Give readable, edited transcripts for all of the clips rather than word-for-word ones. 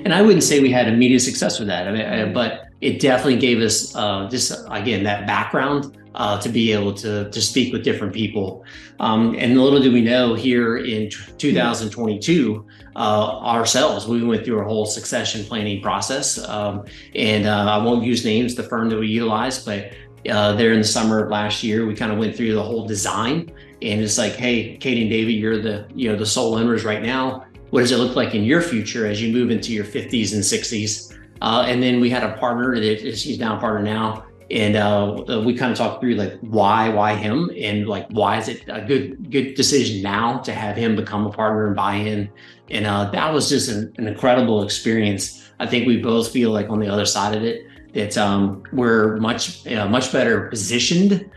And I wouldn't say we had immediate success with that. I mean, but it definitely gave us just, again, that background to be able to speak with different people. And little do we know, here in 2022, ourselves, we went through a whole succession planning process. And I won't use names, the firm that we utilized, but there in the summer of last year, we kind of went through the whole design. And it's like, hey, Katie and David, you're the sole owners right now. What does it look like in your future as you move into your 50s and 60s? And then we had a partner she's now a partner now. And we kind of talked through like why him, and like why is it a good decision now to have him become a partner and buy in. And that was just an incredible experience. I think we both feel like on the other side of it that we're much better positioned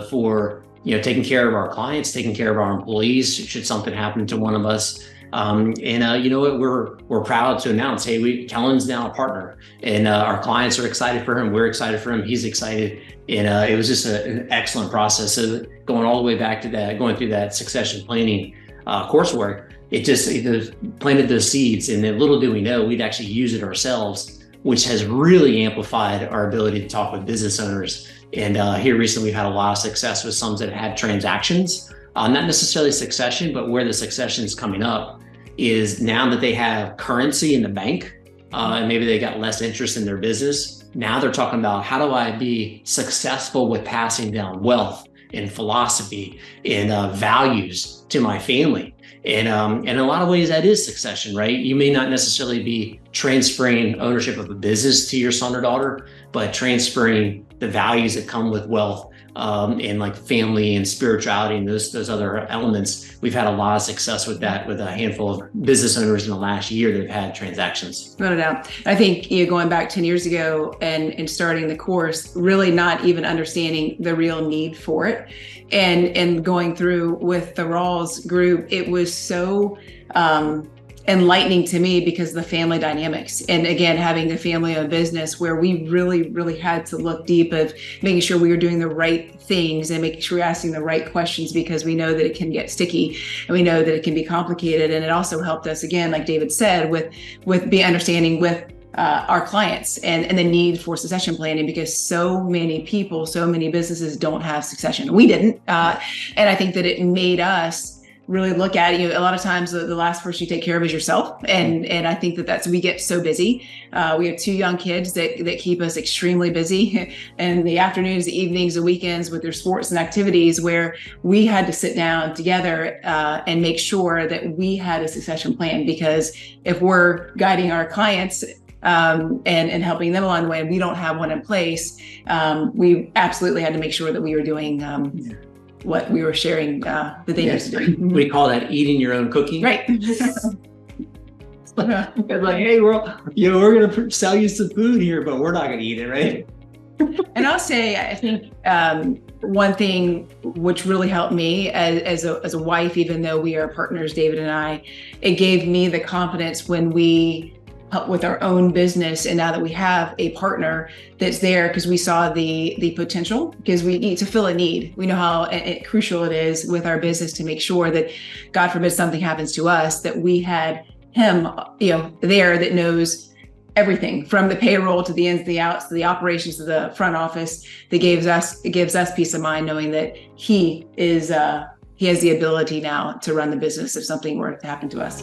for taking care of our clients, taking care of our employees should something happen to one of us. You know what, we're proud to announce, hey, Kellen's now a partner, and our clients are excited for him. We're excited for him. He's excited. And it was just an excellent process. So going all the way back to that, going through that succession planning coursework, it planted those seeds. And then little do we know, we'd actually use it ourselves, which has really amplified our ability to talk with business owners. And here recently, we've had a lot of success with some that had transactions, not necessarily succession, but where the succession is coming up is now that they have currency in the bank, and maybe they got less interest in their business. Now they're talking about, how do I be successful with passing down wealth and philosophy and values to my family? And in a lot of ways, that is succession, right? You may not necessarily be transferring ownership of a business to your son or daughter, but transferring the values that come with wealth and like family and spirituality and those other elements. We've had a lot of success with that with a handful of business owners in the last year that have had transactions. No doubt. I think going back 10 years ago and starting the course, really not even understanding the real need for it. And going through with the Rawls group, it was so enlightening to me because of the family dynamics. And again, having a family-owned business where we really, really had to look deep of making sure we were doing the right things and making sure we're asking the right questions, because we know that it can get sticky and we know that it can be complicated. And it also helped us, again, like David said, with be understanding with our clients and the need for succession planning, because so many people, so many businesses don't have succession. We didn't. And I think that it made us really look at a lot of times the last person you take care of is yourself. And I think that's, we get so busy. We have 2 young kids that keep us extremely busy in the afternoons, the evenings, the weekends with their sports and activities, where we had to sit down together and make sure that we had a succession plan. Because if we're guiding our clients and helping them along the way, and we don't have one in place, we absolutely had to make sure that we were doing what we were sharing that they used to do. We call that eating your own cookie. Right. It's like, hey, we're going to sell you some food here, but we're not going to eat it, right? And I'll say, I think one thing which really helped me as a wife, even though we are partners, David and I, it gave me the confidence when we help with our own business. And now that we have a partner that's there, because we saw the potential, because we need to fill a need. We know how crucial it is with our business to make sure that, God forbid something happens to us, that we had him, there that knows everything from the payroll to the ins, the outs, to the operations, to the front office. It gives us peace of mind knowing that he has the ability now to run the business if something were to happen to us.